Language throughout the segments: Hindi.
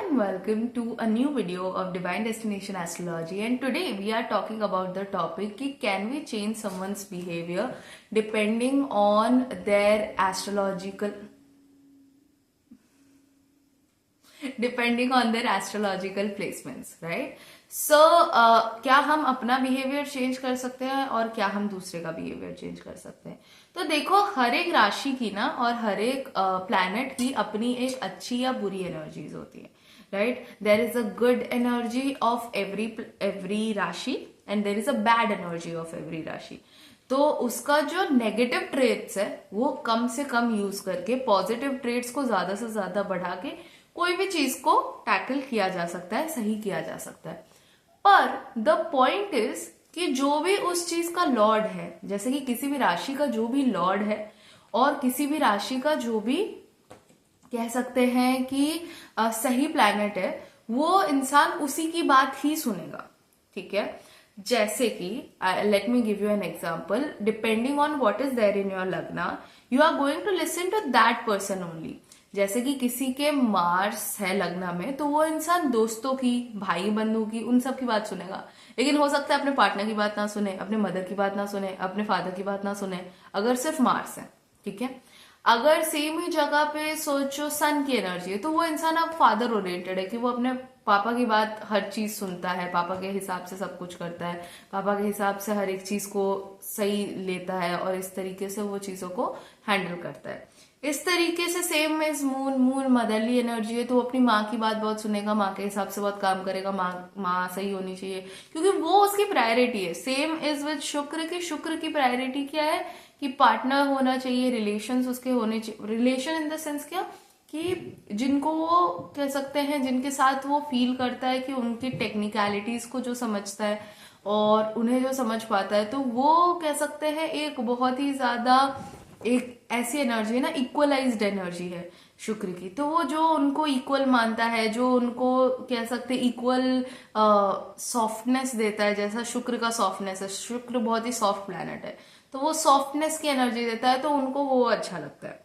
and welcome to a new video of Divine Destination Astrology, and today we are talking about the topic कि can we change someone's behavior depending on their astrological placements, right? So क्या हम अपना बिहेवियर चेंज कर सकते हैं और क्या हम दूसरे का बिहेवियर चेंज कर सकते हैं? तो देखो, हर एक राशि की ना और हर एक प्लैनेट की अपनी एक अच्छी या बुरी एनर्जीज होती है, right? There is a good energy of every राशि and there is a bad energy of every राशि। तो उसका जो नेगेटिव ट्रेट्स है वो कम से कम यूज करके पॉजिटिव ट्रेट्स को ज्यादा से ज्यादा बढ़ा के कोई भी चीज को टैकल किया जा सकता है, सही किया जा सकता है। पर द पॉइंट इज कि जो भी उस चीज का लॉर्ड है, जैसे कि किसी भी राशि का जो भी लॉर्ड है और किसी भी राशि का जो भी कह सकते हैं कि सही प्लैनेट है, वो इंसान उसी की बात ही सुनेगा, ठीक है? जैसे कि let me give you an example, depending on what is there in your लग्ना, you are going to listen to that person only. जैसे कि किसी के मार्स है लग्न में, तो वो इंसान दोस्तों की, भाई बंधु की, उन सब की बात सुनेगा। लेकिन हो सकता है अपने पार्टनर की बात ना सुने, अपने मदर की बात ना सुने, अपने फादर की बात ना सुने, अगर सिर्फ मार्स है, ठीक है? अगर सेम ही जगह पे सोचो सन की एनर्जी है, तो वो इंसान अब फादर ओरिएंटेड है कि वो अपने पापा की बात हर चीज सुनता है, पापा के हिसाब से सब कुछ करता है, पापा के हिसाब से हर एक चीज को सही लेता है और इस तरीके से वो चीजों को हैंडल करता है। इस तरीके से same is moon motherly energy है, तो वो अपनी माँ की बात बहुत सुनेगा, माँ के हिसाब से बहुत काम करेगा, माँ सही होनी चाहिए क्योंकि वो उसकी प्रायोरिटी है। सेम इज विद शुक्र की प्रायोरिटी क्या है कि पार्टनर होना चाहिए, रिलेशंस उसके होने चाहिए। रिलेशन इन द सेंस क्या कि जिनको वो कह सकते हैं, जिनके साथ वो फील करता है कि उनकी टेक्निकलिटीज को जो समझता है और उन्हें जो समझ पाता है, तो वो कह सकते हैं एक बहुत ही ज्यादा एक ऐसी एनर्जी है ना, इक्वलाइज्ड एनर्जी है शुक्र की। तो वो जो उनको इक्वल मानता है, जो उनको कह सकते हैं इक्वल सॉफ्टनेस देता है, जैसा शुक्र का सॉफ्टनेस है, शुक्र बहुत ही सॉफ्ट प्लैनेट है, तो वो सॉफ्टनेस की एनर्जी देता है, तो उनको वो अच्छा लगता है,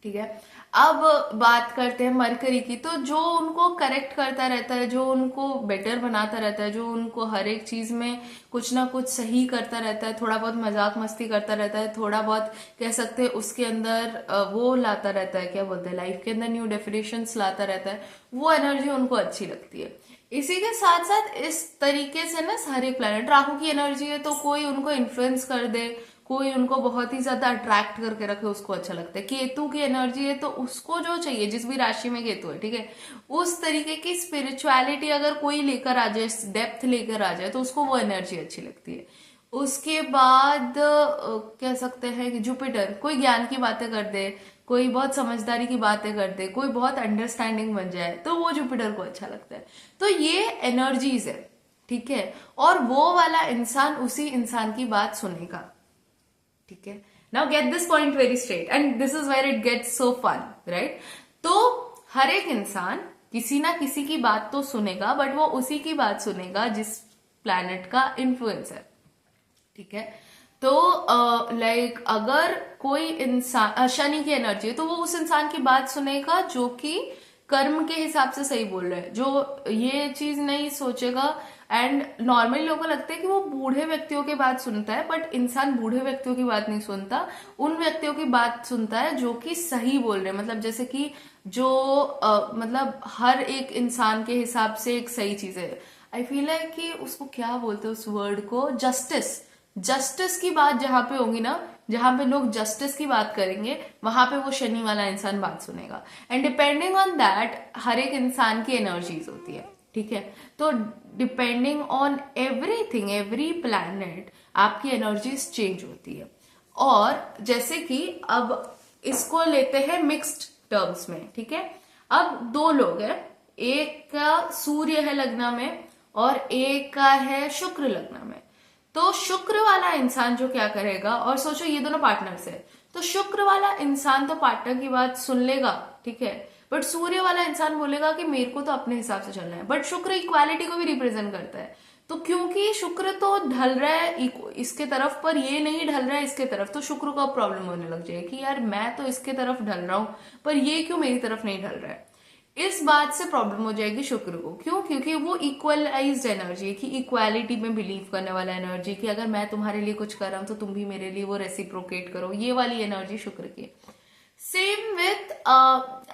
ठीक है? अब बात करते हैं मरकरी की, तो जो उनको करेक्ट करता रहता है, जो उनको बेटर बनाता रहता है, जो उनको हर एक चीज में कुछ ना कुछ सही करता रहता है, थोड़ा बहुत मजाक मस्ती करता रहता है, थोड़ा बहुत कह सकते हैं उसके अंदर वो लाता रहता है, क्या बोलते हैं, लाइफ के अंदर न्यू डेफिनेशंस लाता रहता है, वो एनर्जी उनको अच्छी लगती है। इसी के साथ साथ इस तरीके से ना हर एक प्लैनेट, राहु की एनर्जी है तो कोई उनको इन्फ्लुएंस कर दे, कोई उनको बहुत ही ज्यादा अट्रैक्ट करके रखे, उसको अच्छा लगता है। केतु की एनर्जी है तो उसको जो चाहिए, जिस भी राशि में केतु है, ठीक है, उस तरीके की स्पिरिचुअलिटी अगर कोई लेकर आ जाए, डेप्थ लेकर आ जाए, तो उसको वो एनर्जी अच्छी लगती है। उसके बाद कह सकते हैं कि जुपिटर कोई ज्ञान की बातें कर दे, कोई बहुत समझदारी की बातें कर दे, कोई बहुत अंडरस्टैंडिंग बन जाए, तो वो जुपिटर को अच्छा लगता है। तो ये एनर्जीज है, ठीक है? और वो वाला इंसान उसी इंसान की बात सुनेगा, ठीक है? Now get this point very straight and this is where it gets so fun, right? तो हर एक इंसान किसी ना किसी की बात तो सुनेगा, बट वो उसी की बात सुनेगा जिस प्लैनेट का इन्फ्लुएंस है, ठीक है? तो लाइक अगर कोई इंसान शनि की एनर्जी है, तो वो उस इंसान की बात सुनेगा जो कि कर्म के हिसाब से सही बोल रहा है, जो ये चीज नहीं सोचेगा। एंड नॉर्मली लोगों को लगता है कि वो बूढ़े व्यक्तियों की बात सुनता है, बट इंसान बूढ़े व्यक्तियों की बात नहीं सुनता, उन व्यक्तियों की बात सुनता है जो कि सही बोल रहे हैं। मतलब जैसे कि जो मतलब हर एक इंसान के हिसाब से एक सही चीज है। आई फील है कि उसको क्या बोलते हैं, उस वर्ड को, जस्टिस की बात जहां पे होगी ना, जहां पे लोग जस्टिस की बात करेंगे, वहां पे वो शनि वाला इंसान बात सुनेगा। एंड डिपेंडिंग ऑन दैट हर एक इंसान की एनर्जीज होती है, ठीक है? तो depending on everything, every planet, आपकी एनर्जीज चेंज होती है। और जैसे कि अब इसको लेते हैं मिक्स्ड टर्म्स में, ठीक है? अब दो लोग हैं, एक का सूर्य है लग्न में और एक का है शुक्र लग्न में। तो शुक्र वाला इंसान जो क्या करेगा, और सोचो ये दोनों पार्टनर्स है, तो शुक्र वाला इंसान तो पार्टनर की बात सुन लेगा, ठीक है? बट सूर्य वाला इंसान बोलेगा कि मेरे को तो अपने हिसाब से चलना है। बट शुक्र इक्वालिटी को भी रिप्रेजेंट करता है, तो क्योंकि शुक्र तो ढल रहा है इसके तरफ, पर ये नहीं ढल रहा है इसके तरफ, तो शुक्र को प्रॉब्लम होने लग जाएगी कि यार मैं तो इसके तरफ ढल रहा हूं, पर ये क्यों मेरी तरफ नहीं ढल रहा है। इस बात से प्रॉब्लम हो जाएगी शुक्र को। क्यों? क्योंकि वो इक्वलाइज्ड एनर्जी है, कि इक्वालिटी में बिलीव करने वाला एनर्जी, कि अगर मैं तुम्हारे लिए कुछ कर रहा हूं तो तुम भी मेरे लिए वो रेसिप्रोकेट करो, ये वाली एनर्जी शुक्र की। सेम विथ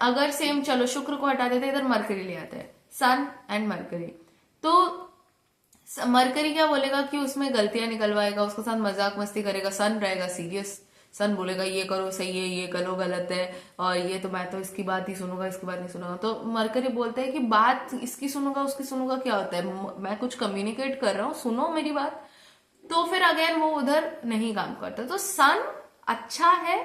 अगर सेम, चलो शुक्र को हटा देते, इधर मरकरी ले आते हैं, सन एंड मरकरी। तो मरकरी क्या बोलेगा कि उसमें गलतियां निकलवाएगा, उसके साथ मजाक मस्ती करेगा। सन रहेगा सीरियस, सन बोलेगा ये करो सही है, ये करो गलत है, और ये तो मैं तो इसकी बात ही सुनूंगा, इसकी बात नहीं सुनूंगा। तो मरकरी बोलते हैं कि बात इसकी सुनूंगा उसकी सुनूंगा क्या होता है, मैं कुछ कम्युनिकेट कर रहा हूँ, सुनो मेरी बात। तो फिर अगेन वो उधर नहीं काम करता। तो सन अच्छा है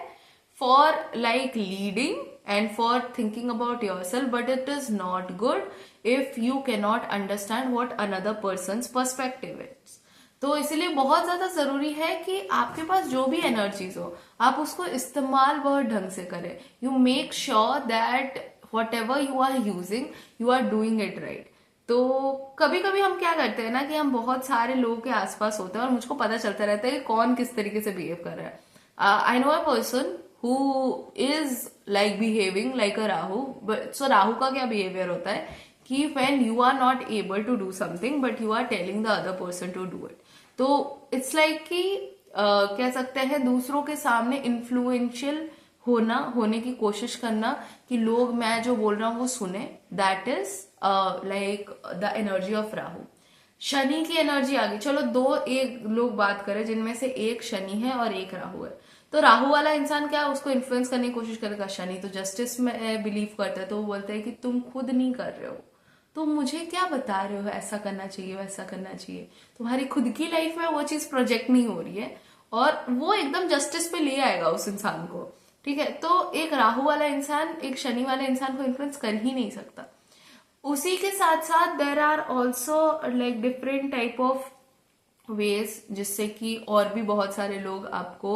for like leading and for thinking about yourself, but it is not good if you cannot understand what another person's perspective is. तो इसलिए बहुत ज्यादा जरूरी है कि आपके पास जो भी एनर्जीज हो आप उसको इस्तेमाल बहुत ढंग से करें। You make sure that whatever you are using you are doing it right. तो कभी कभी हम क्या करते हैं ना कि हम बहुत सारे लोगों के आसपास होते हैं और मुझको पता चलता रहता है कि कौन किस तरीके से बिहेव कर रहा है। I know a person who is like behaving like a Rahu. So Rahu का क्या behavior होता है कि when you are not able to do something but you are telling the other person to do it, तो it's like कि कह सकते हैं दूसरों के सामने influential होने की कोशिश करना कि लोग मैं जो बोल रहा हूँ वो सुने। That is like the energy of Rahu. Shani की एनर्जी आ गई। चलो दो एक लोग बात करें जिनमें से एक शनि है और एक राहु है। तो राहु वाला इंसान क्या उसको इन्फ्लुएंस करने की कोशिश करेगा, शनि तो जस्टिस में बिलीव करता है, तो वो बोलता है कि तुम खुद नहीं कर रहे हो तो मुझे क्या बता रहे हो, ऐसा करना चाहिए वैसा करना चाहिए। तुम्हारी खुद की लाइफ में वो चीज प्रोजेक्ट नहीं हो रही है और वो एकदम जस्टिस पे ले आएगा उस इंसान को। ठीक है, तो एक राहु वाला इंसान एक शनि वाले इंसान को इन्फ्लुएंस कर ही नहीं सकता। उसी के साथ साथ there are also like different type of ways जिससे कि और भी बहुत सारे लोग आपको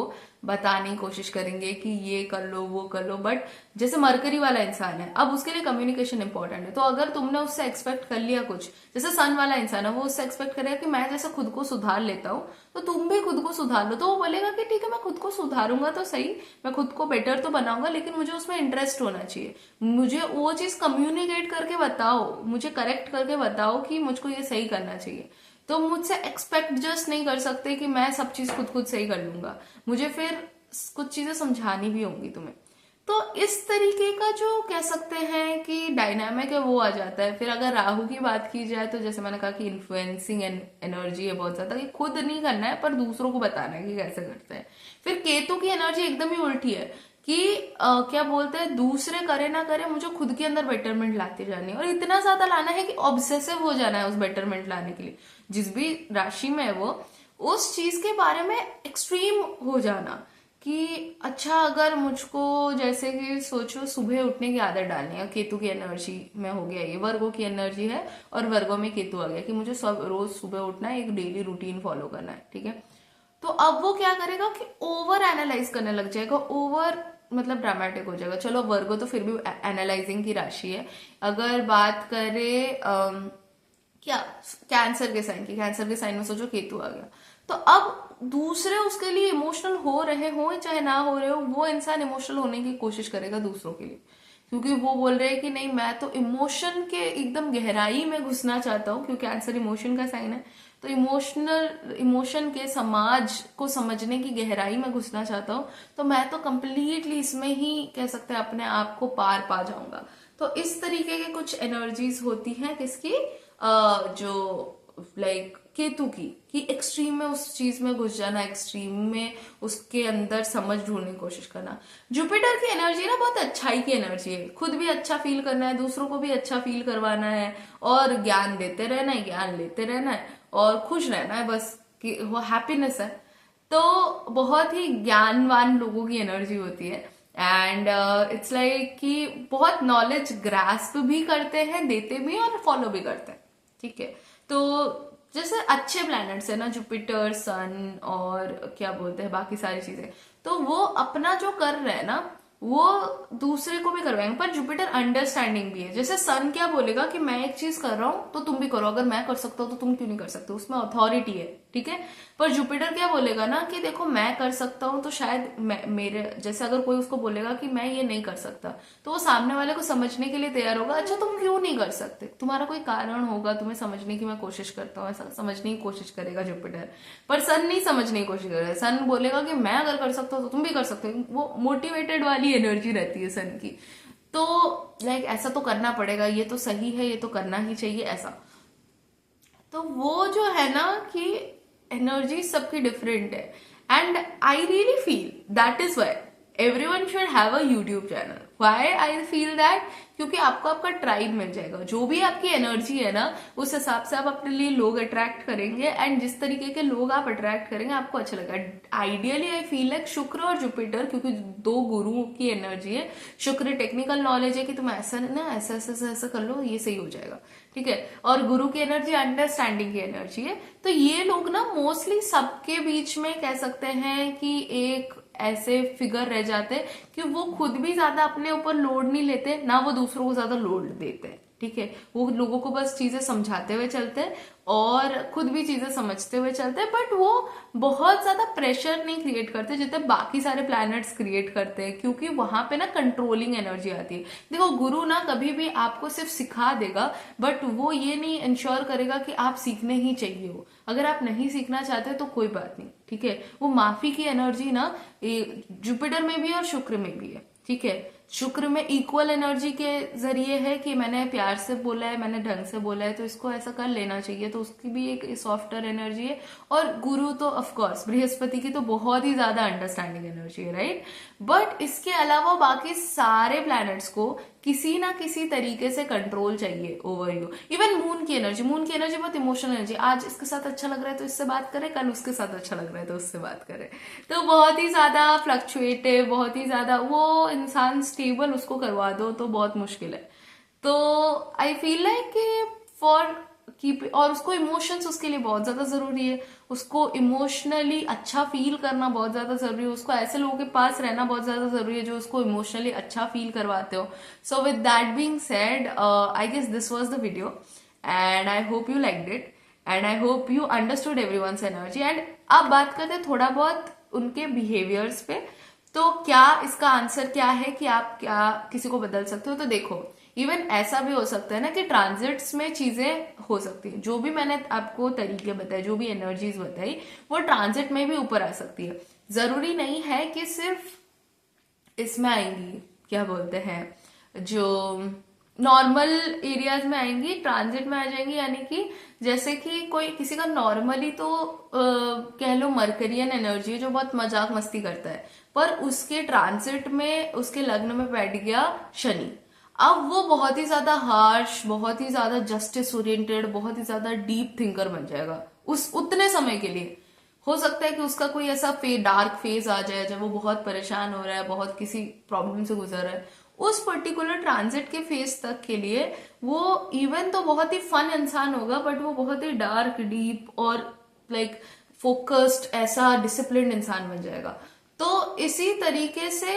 बताने की कोशिश करेंगे कि ये कर लो वो कर लो। बट जैसे मरकरी वाला इंसान है, अब उसके लिए कम्युनिकेशन इंपॉर्टेंट है। तो अगर तुमने उससे एक्सपेक्ट कर लिया कुछ, जैसे सन वाला इंसान है वो उससे एक्सपेक्ट करेगा कि मैं जैसे खुद को सुधार लेता हूँ तो तुम भी खुद को सुधार लो। तो वो बोलेगा कि ठीक है मैं खुद को सुधारूंगा तो सही, मैं खुद को बेटर तो बनाऊंगा, लेकिन मुझे उसमें इंटरेस्ट होना चाहिए। मुझे वो चीज कम्युनिकेट करके बताओ, मुझे करेक्ट करके बताओ कि मुझको ये सही करना चाहिए। तो मुझसे एक्सपेक्ट जस्ट नहीं कर सकते कि मैं सब चीज खुद सही कर लूंगा, मुझे फिर कुछ चीजें समझानी भी होंगी तुम्हें। तो इस तरीके का जो कह सकते हैं कि डायनामिक है वो आ जाता है। फिर अगर राहु की बात की जाए तो जैसे मैंने कहा कि इन्फ्लुएंसिंग एनर्जी है बहुत ज्यादा, कि खुद नहीं करना है पर दूसरों को बताना है कि कैसे करते हैं। फिर केतु की एनर्जी एकदम ही उल्टी है कि क्या बोलते हैं दूसरे करे ना करे मुझे खुद के अंदर बेटरमेंट लाते जानी है, और इतना ज्यादा लाना है कि ऑब्सेसिव हो जाना है उस बेटरमेंट लाने के लिए। जिस भी राशि में है वो उस चीज के बारे में एक्सट्रीम हो जाना कि अच्छा अगर मुझको जैसे कि सोचो सुबह उठने की आदत डालनी है, केतु की एनर्जी में हो गया, ये वर्गो की एनर्जी है और वर्गो में केतु आ गया कि मुझे सब रोज सुबह उठना है, एक डेली रूटीन फॉलो करना है। ठीक है, तो अब वो क्या करेगा कि ओवर एनालाइज करने लग जाएगा, ओवर मतलब ड्रामेटिक हो जाएगा। चलो वर्गो तो फिर भी एनालाइजिंग की राशि है। अगर बात करें क्या कैंसर के साइन की, कैंसर के साइन में सोचो केतु आ गया, तो अब दूसरे उसके लिए इमोशनल हो रहे हो चाहे ना हो रहे हो, वो इंसान इमोशनल होने की कोशिश करेगा दूसरों के लिए, क्योंकि वो बोल रहे हैं कि नहीं मैं तो इमोशन के एकदम गहराई में घुसना चाहता हूँ, क्योंकि कैंसर इमोशन का साइन है। तो इमोशन के समाज को समझने की गहराई में घुसना चाहता हूँ, तो मैं तो कंप्लीटली इसमें ही कह सकते हैं अपने आप को पार पा जाऊंगा। तो इस तरीके के कुछ एनर्जीज होती हैं किसकी, जो लाइक केतु की, कि एक्सट्रीम में उस चीज में घुस जाना, एक्सट्रीम में उसके अंदर समझ ढूंढने की कोशिश करना। जुपिटर की एनर्जी ना बहुत अच्छाई की एनर्जी है, खुद भी अच्छा फील करना है, दूसरों को भी अच्छा फील करवाना है और ज्ञान देते रहना है, ज्ञान लेते रहना है और खुश रहना है, बस कि वो हैप्पीनेस है। तो बहुत ही ज्ञानवान लोगों की एनर्जी होती है एंड इट्स लाइक कि बहुत नॉलेज ग्रास्प भी करते हैं, देते भी और फॉलो भी करते हैं। ठीक है, तो जैसे अच्छे प्लैनेट्स है ना जुपिटर सन और क्या बोलते हैं बाकी सारी चीजें, तो वो अपना जो कर रहे हैं ना वो दूसरे को भी करवाएंगे। पर जुपिटर अंडरस्टैंडिंग भी है। जैसे सन क्या बोलेगा कि मैं एक चीज कर रहा हूं तो तुम भी करो, अगर मैं कर सकता हूं तो तुम क्यों नहीं कर सकते, उसमें अथॉरिटी है। ठीक है। पर जुपिटर क्या बोलेगा ना कि देखो मैं कर सकता हूं, तो शायद मेरे जैसे अगर कोई उसको बोलेगा कि मैं ये नहीं कर सकता, तो वो सामने वाले को समझने के लिए तैयार होगा, अच्छा तुम क्यों नहीं कर सकते, तुम्हारा कोई कारण होगा, तुम्हें समझने की मैं कोशिश करता हूँ, ऐसा समझने की कोशिश करेगा जुपिटर। पर सन नहीं समझने की कोशिश करेगा, सन बोलेगा कि मैं अगर कर सकता हूँ तो तुम भी कर सकते हो, वो मोटिवेटेड वाली एनर्जी रहती है सन की। तो लाइक ऐसा तो करना पड़ेगा, ये तो सही है, ये तो करना ही चाहिए ऐसा। तो वो जो है ना कि एनर्जी सबकी डिफरेंट है, and I really feel that is why everyone should have a YouTube channel. Why I feel that, क्योंकि आपको आपका ट्राइब मिल जाएगा, जो भी आपकी एनर्जी है ना उस हिसाब से आप अपने लिए लोग अट्रैक्ट करेंगे, एंड जिस तरीके के लोग आप अट्रैक्ट करेंगे आपको अच्छा लगेगा। आइडियली आई फील लाइक शुक्र और जुपिटर, क्योंकि दो गुरुओं की एनर्जी है। शुक्र टेक्निकल नॉलेज है कि तुम ऐसा ना ऐसा ऐसा ऐसा ऐसा कर लो, ये सही हो जाएगा, ठीक है। और गुरु की एनर्जी अंडरस्टैंडिंग की एनर्जी है। तो ये लोग ना मोस्टली सबके बीच में कह सकते हैं कि एक ऐसे फिगर रह जाते हैं कि वो खुद भी ज्यादा अपने ऊपर लोड नहीं लेते, ना वो दूसरों को ज्यादा लोड देते हैं, ठीक है। वो लोगों को बस चीजें समझाते हुए चलते हैं और खुद भी चीजें समझते हुए चलते हैं, बट वो बहुत ज्यादा प्रेशर नहीं क्रिएट करते जितने बाकी सारे प्लैनेट्स क्रिएट करते हैं, क्योंकि वहां पे ना कंट्रोलिंग एनर्जी आती है। देखो गुरु ना कभी भी आपको सिर्फ सिखा देगा, बट वो ये नहीं इंश्योर करेगा कि आप सीखने ही चाहिए हो। अगर आप नहीं सीखना चाहते तो कोई बात नहीं, ठीक है। वो माफी की एनर्जी ना जुपिटर में भी और शुक्र में भी है, ठीक है। शुक्र में इक्वल एनर्जी के जरिए है कि मैंने प्यार से बोला है, मैंने ढंग से बोला है, तो इसको ऐसा कर लेना चाहिए, तो उसकी भी एक सॉफ्टर एनर्जी है। और गुरु तो ऑफ कोर्स बृहस्पति की तो बहुत ही ज्यादा अंडरस्टैंडिंग एनर्जी है, राइट। बट इसके अलावा बाकी सारे प्लैनेट्स को किसी ना किसी तरीके से कंट्रोल चाहिए ओवर यू। इवन मून की एनर्जी, मून की एनर्जी बहुत इमोशनल एनर्जी, आज इसके साथ अच्छा लग रहा है तो इससे बात करें, कल उसके साथ अच्छा लग रहा है तो उससे बात करें। तो बहुत ही ज्यादा फ्लक्चुएटिव, बहुत ही ज्यादा वो इंसान स्टेबल उसको करवा दो तो बहुत मुश्किल है। तो आई फील लाइक कि फॉर कीप, और उसको इमोशंस उसके लिए बहुत ज्यादा जरूरी है, उसको इमोशनली अच्छा फील करना बहुत ज्यादा जरूरी है, उसको ऐसे लोगों के पास रहना बहुत ज्यादा जरूरी है जो उसको इमोशनली अच्छा फील करवाते हो। So with that being said, I guess this was the video and I hope you liked it and I hope you understood everyone's energy. And अब बात करते हैं थोड़ा बहुत उनके बिहेवियर्स पे। तो क्या इसका आंसर क्या है कि आप क्या किसी को बदल सकते हो? तो देखो, इवन ऐसा भी हो सकता है ना कि ट्रांजिट्स में चीजें हो सकती है, जो भी मैंने आपको तरीके बताए, जो भी एनर्जीज बताई, वो ट्रांजिट में भी ऊपर आ सकती है। जरूरी नहीं है कि सिर्फ इसमें आएंगी, क्या बोलते हैं, जो नॉर्मल एरियाज में आएंगी, ट्रांजिट में आ जाएंगी, यानी कि जैसे कि कोई किसी का नॉर्मली तो कह लो मरकरियन एनर्जी है जो बहुत मजाक मस्ती करता है, पर उसके ट्रांजिट में उसके लग्न में बैठ गया शनि, अब वो बहुत ही ज्यादा हार्श, बहुत ही ज्यादा जस्टिस ओरिएंटेड, बहुत ही ज्यादा डीप थिंकर बन जाएगा उस उतने समय के लिए। हो सकता है कि उसका कोई ऐसा डार्क फेज आ जाए जब वो बहुत परेशान हो रहा है, बहुत किसी प्रॉब्लम से गुजर रहा है, उस पर्टिकुलर ट्रांजिट के फेज तक के लिए वो इवन तो बहुत ही फन इंसान होगा, बट वो बहुत ही डार्क, डीप और लाइक फोकस्ड, ऐसा डिसिप्लिन्ड इंसान बन जाएगा। तो इसी तरीके से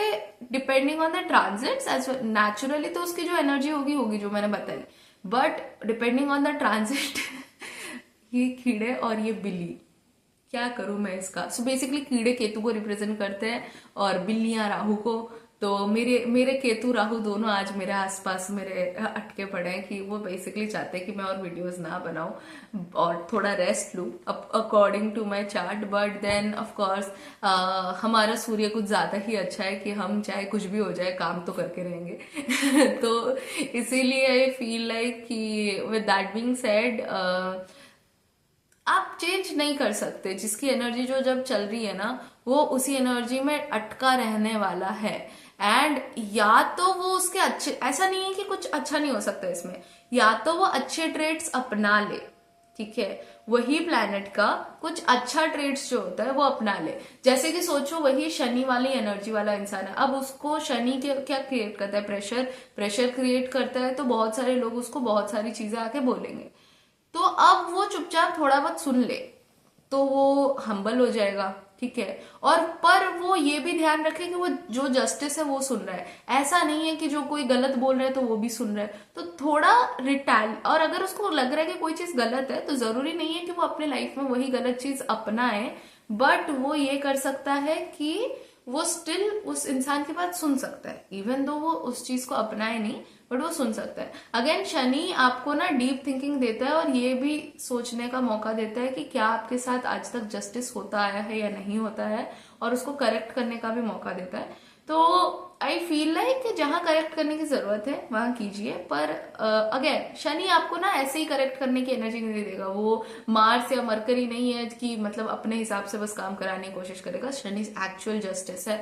depending on the transits as naturally तो उसकी जो एनर्जी होगी होगी जो मैंने बताई, but depending on the transit ये कीड़े और ये बिल्ली, क्या करूं मैं इसका। सो बेसिकली कीड़े केतु को रिप्रेजेंट करते हैं और बिल्लियां राहु को। तो मेरे मेरे केतु राहु दोनों आज मेरे आसपास मेरे अटके पड़े हैं कि वो बेसिकली चाहते हैं कि मैं और वीडियोस ना बनाऊं और थोड़ा रेस्ट लूं according to my chart. But then of course हमारा सूर्य कुछ ज्यादा ही अच्छा है कि हम चाहे कुछ भी हो जाए काम तो करके रहेंगे तो इसीलिए आई फील लाइक कि विद दैट बीइंग सेड, आप चेंज नहीं कर सकते। जिसकी एनर्जी जो जब चल रही है ना, वो उसी एनर्जी में अटका रहने वाला है। एंड या तो वो उसके अच्छे, ऐसा नहीं है कि कुछ अच्छा नहीं हो सकता इसमें, या तो वो अच्छे ट्रेड्स अपना ले, ठीक है, वही प्लैनेट का कुछ अच्छा ट्रेड्स जो होता है वो अपना ले। जैसे कि सोचो वही शनि वाली एनर्जी वाला इंसान है, अब उसको शनि के क्या क्रिएट करता है, प्रेशर क्रिएट करता है, तो बहुत सारे लोग उसको बहुत सारी चीजें आके बोलेंगे। तो अब वो चुपचाप थोड़ा बहुत सुन ले तो वो हम्बल हो जाएगा, ठीक है। और पर वो ये भी ध्यान रखे कि वो जो जस्टिस है वो सुन रहा है, ऐसा नहीं है कि जो कोई गलत बोल रहा है तो वो भी सुन रहा है। तो थोड़ा रिटैल, और अगर उसको लग रहा है कि कोई चीज गलत है तो जरूरी नहीं है कि वो अपने लाइफ में वही गलत चीज अपनाए, बट वो ये कर सकता है कि वो स्टिल उस इंसान की बात सुन सकता है, इवन दो वो उस चीज को अपनाए नहीं, बट वो सुन सकता है। अगेन शनि आपको ना डीप थिंकिंग देता है और ये भी सोचने का मौका देता है कि क्या आपके साथ आज तक जस्टिस होता आया है या नहीं होता है, और उसको करेक्ट करने का भी मौका देता है। तो आई फील लाइक कि जहां करेक्ट करने की जरूरत है वहां कीजिए, पर अगेन शनि आपको ना ऐसे ही करेक्ट करने की एनर्जी नहीं देगा। वो मार्स या मरकरी नहीं है कि मतलब अपने हिसाब से बस काम कराने की कोशिश करेगा। शनि एक्चुअल जस्टिस है।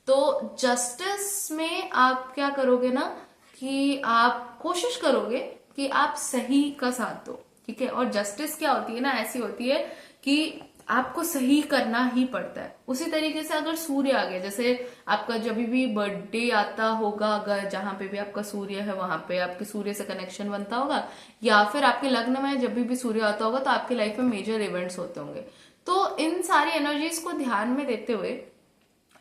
तो जस्टिस में आप क्या करोगे ना, कि आप कोशिश करोगे कि आप सही का साथ दो, ठीक है। और जस्टिस क्या होती है ना, ऐसी होती है कि आपको सही करना ही पड़ता है। उसी तरीके से अगर सूर्य आ गया, जैसे आपका जब भी बर्थडे आता होगा, अगर जहां पे भी आपका सूर्य है वहां पे आपके सूर्य से कनेक्शन बनता होगा, या फिर आपके लग्न में जब भी सूर्य आता होगा तो आपकी लाइफ में मेजर इवेंट्स होते होंगे। तो इन सारी एनर्जीज को ध्यान में देते हुए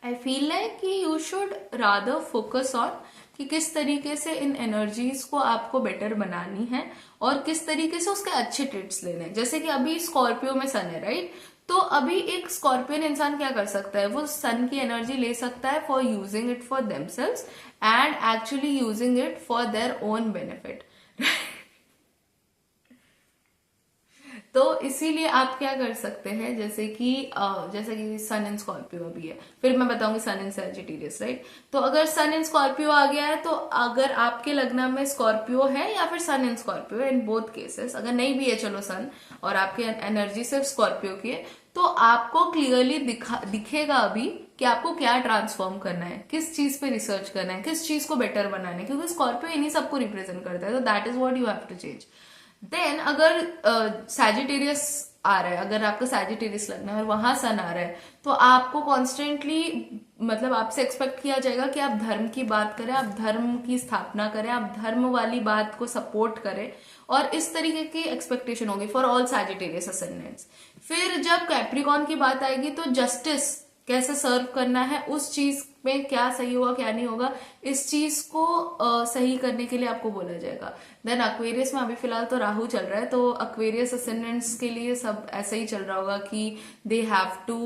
आई फील लाइक कि you should rather focus on कि किस तरीके से इन एनर्जीज को आपको बेटर बनानी है और किस तरीके से उसके अच्छे ट्रिट्स लेने हैं। जैसे कि अभी स्कॉर्पियो में सन है, राइट। तो अभी एक स्कॉर्पियन इंसान क्या कर सकता है, वो सन की एनर्जी ले सकता है for using it for themselves and actually using it for their own benefit. तो इसीलिए आप क्या कर सकते हैं, जैसे कि सन इन स्कॉर्पियो भी है, फिर मैं बताऊंगी सन इन सैजिटेरियस, राइट। तो अगर सन इन स्कॉर्पियो आ गया है, तो अगर आपके लग्न में स्कॉर्पियो है या फिर sun in Scorpio, in both cases, अगर नहीं भी है चलो सन, और आपकी एनर्जी सिर्फ स्कॉर्पियो की है, तो आपको क्लियरली दिखेगा अभी कि आपको क्या ट्रांसफॉर्म करना है, किस चीज पे रिसर्च करना है, किस चीज को बेटर बनाना है, क्योंकि स्कॉर्पियो इन्हीं सबको रिप्रेजेंट करता है। तो that is what you have to change. Then अगर सैजिटेरियस आ रहा है, अगर आपका सैजिटेरियस लगना है और वहां सन आ रहा है, तो आपको कॉन्स्टेंटली मतलब आपसे एक्सपेक्ट किया जाएगा कि आप धर्म की बात करें, आप धर्म की स्थापना करें, आप धर्म वाली बात को सपोर्ट करें, और इस तरीके की एक्सपेक्टेशन होगी फॉर ऑल सैजिटेरियस असेंडेंट्स। फिर जब कैप्रिकॉन की बात आएगी तो जस्टिस कैसे सर्व करना है, उस चीज में क्या सही होगा क्या नहीं होगा, इस चीज को सही करने के लिए आपको बोला जाएगा। देन अक्वेरियस में अभी फिलहाल तो राहु चल रहा है, तो अक्वेरियस असेंडेंट्स के लिए सब ऐसे ही चल रहा होगा कि they have to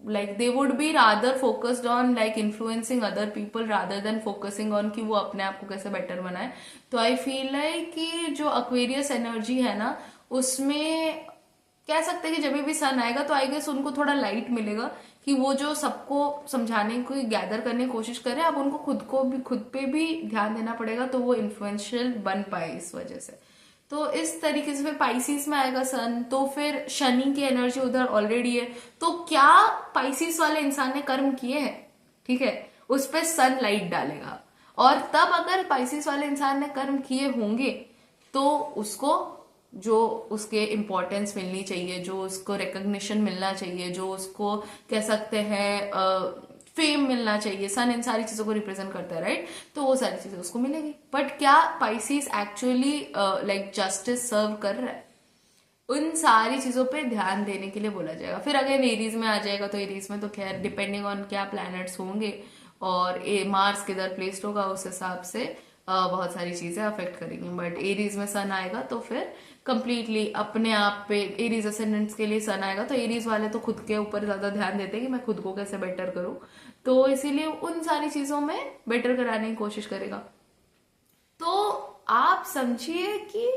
like they would be rather focused on like influencing other people rather than focusing on कि वो अपने आप को कैसे बेटर बनाए। तो आई फील लाइक कि जो अक्वेरियस एनर्जी है ना, उसमें कह सकते हैं कि जब भी सन आएगा तो आई गेस उनको थोड़ा लाइट मिलेगा कि वो जो सबको समझाने को गैदर करने की कोशिश करे, अब उनको खुद पे भी ध्यान देना पड़ेगा, तो वो इन्फ्लुएंशियल बन पाए इस वजह से। तो इस तरीके से फिर पाइसिस में आएगा सन, तो फिर शनि की एनर्जी उधर ऑलरेडी है, तो क्या पाइसिस वाले इंसान ने कर्म किए हैं, ठीक है, उस पर सन लाइट डालेगा। और तब अगर पाइसिस वाले इंसान ने कर्म किए होंगे तो उसको जो उसके इम्पोर्टेंस मिलनी चाहिए, जो उसको रिकग्निशन मिलना चाहिए, जो उसको कह सकते हैं फेम मिलना चाहिए, सन इन सारी चीजों को रिप्रेजेंट करता है, राइट। तो वो सारी चीजें उसको मिलेगी। बट क्या पाइसिस एक्चुअली लाइक जस्टिस सर्व कर रहा है, उन सारी चीजों पे ध्यान देने के लिए बोला जाएगा। फिर अगर एरीज में आ जाएगा तो एरीज में तो खैर डिपेंडिंग ऑन क्या प्लैनेट्स होंगे और मार्स किधर प्लेस्ड होगा उस हिसाब से बहुत सारी चीजें अफेक्ट करेंगी। बट एरीज में सन आएगा तो फिर कंप्लीटली अपने आप पे, एरीज असेंडेंट्स के लिए सन आएगा तो एरीज वाले तो खुद के ऊपर ज्यादा ध्यान देते हैं कि मैं खुद को कैसे बेटर करूं, तो इसीलिए उन सारी चीजों में बेटर कराने की कोशिश करेगा। तो आप समझिए कि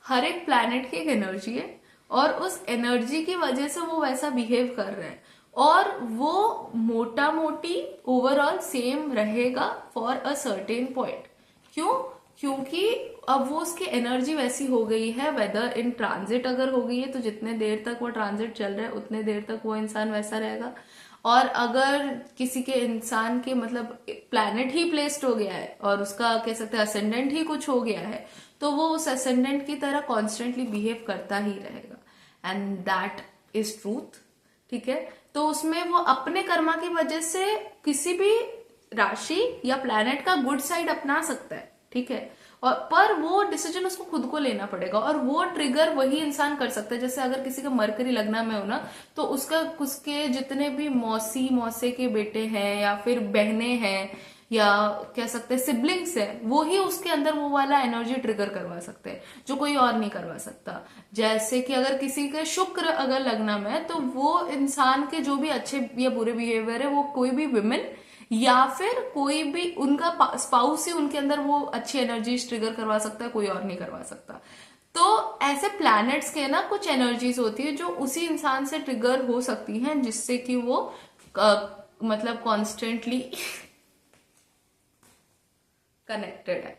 हर एक प्लैनेट की एक एनर्जी है और उस एनर्जी की वजह से वो वैसा बिहेव कर रहे हैं, और वो मोटा मोटी ओवरऑल सेम रहेगा फॉर अ सर्टेन पॉइंट। क्यों? क्योंकि अब वो उसकी एनर्जी वैसी हो गई है, वेदर इन ट्रांजिट अगर हो गई है तो जितने देर तक वो ट्रांजिट चल रहा है उतने देर तक वो इंसान वैसा रहेगा, और अगर किसी के इंसान के मतलब प्लैनेट ही प्लेस्ड हो गया है और उसका कह सकते हैं असेंडेंट ही कुछ हो गया है, तो वो उस असेंडेंट की तरह कॉन्स्टेंटली बिहेव करता ही रहेगा, एंड दैट इज ट्रूथ, ठीक है। तो उसमें वो अपने कर्मा की वजह से किसी भी राशि या प्लैनेट का गुड साइड अपना सकता है, ठीक है, और पर वो डिसीजन उसको खुद को लेना पड़ेगा, और वो ट्रिगर वही इंसान कर सकता है। जैसे अगर किसी का मरकरी लग्न में हो ना, तो उसके जितने भी मौसी मौसे के बेटे हैं या फिर बहनें हैं या कह सकते हैं सिबलिंग्स है, वो ही उसके अंदर वो वाला एनर्जी ट्रिगर करवा सकते हैं, जो कोई और नहीं करवा सकता। जैसे कि अगर किसी के शुक्र अगर लग्न में है, तो वो इंसान के जो भी अच्छे या बुरे बिहेवियर है, वो कोई भी विमेन या फिर कोई भी उनका स्पाउस ही उनके अंदर वो अच्छी एनर्जी ट्रिगर करवा सकता है, कोई और नहीं करवा सकता। तो ऐसे प्लैनेट्स के ना कुछ एनर्जीज होती है जो उसी इंसान से ट्रिगर हो सकती हैं, जिससे कि वो मतलब कॉन्स्टेंटली कनेक्टेड है।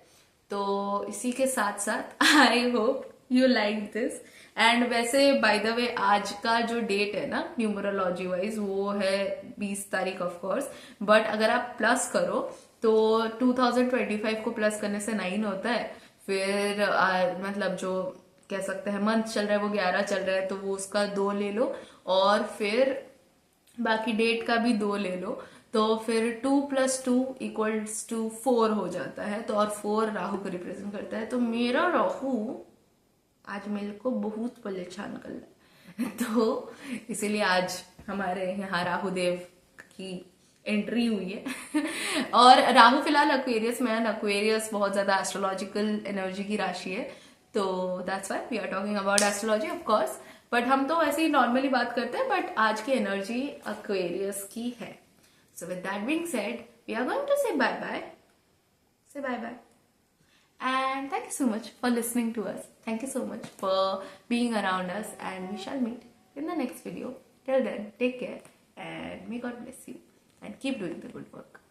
तो इसी के साथ साथ आई hope you like this. And वैसे बाय द वे आज का जो डेट है ना न्यूमरोलॉजी वाइज, वो है 20 तारीख ऑफ कोर्स, बट अगर आप प्लस करो तो 2025 को प्लस करने से 9 होता है। फिर मतलब जो कह सकते हैं मंथ चल रहा है वो 11 चल रहा है, तो वो उसका 2 ले लो, और फिर बाकी डेट का भी 2 ले लो, तो फिर 2 + 2 = 4 हो जाता है। तो और 4 राहु को रिप्रेजेंट करता है। तो मेरा राहु आज मेरे को बहुत परेशान कर रहा है तो इसीलिए आज हमारे यहाँ राहु देव की एंट्री हुई है और राहु फिलहाल एक्वेरियस में है। एक्वेरियस बहुत ज्यादा एस्ट्रोलॉजिकल एनर्जी की राशि है, तो that's why we are talking about astrology of course, but हम तो ऐसे ही नॉर्मली बात करते हैं, बट आज की एनर्जी एक्वेरियस की है। So with that being said, we are going to say bye bye. Say bye bye. And thank you so much for listening to us. Thank you so much for being around us, and we shall meet in the next video. Till then, take care and may God bless you and keep doing the good work.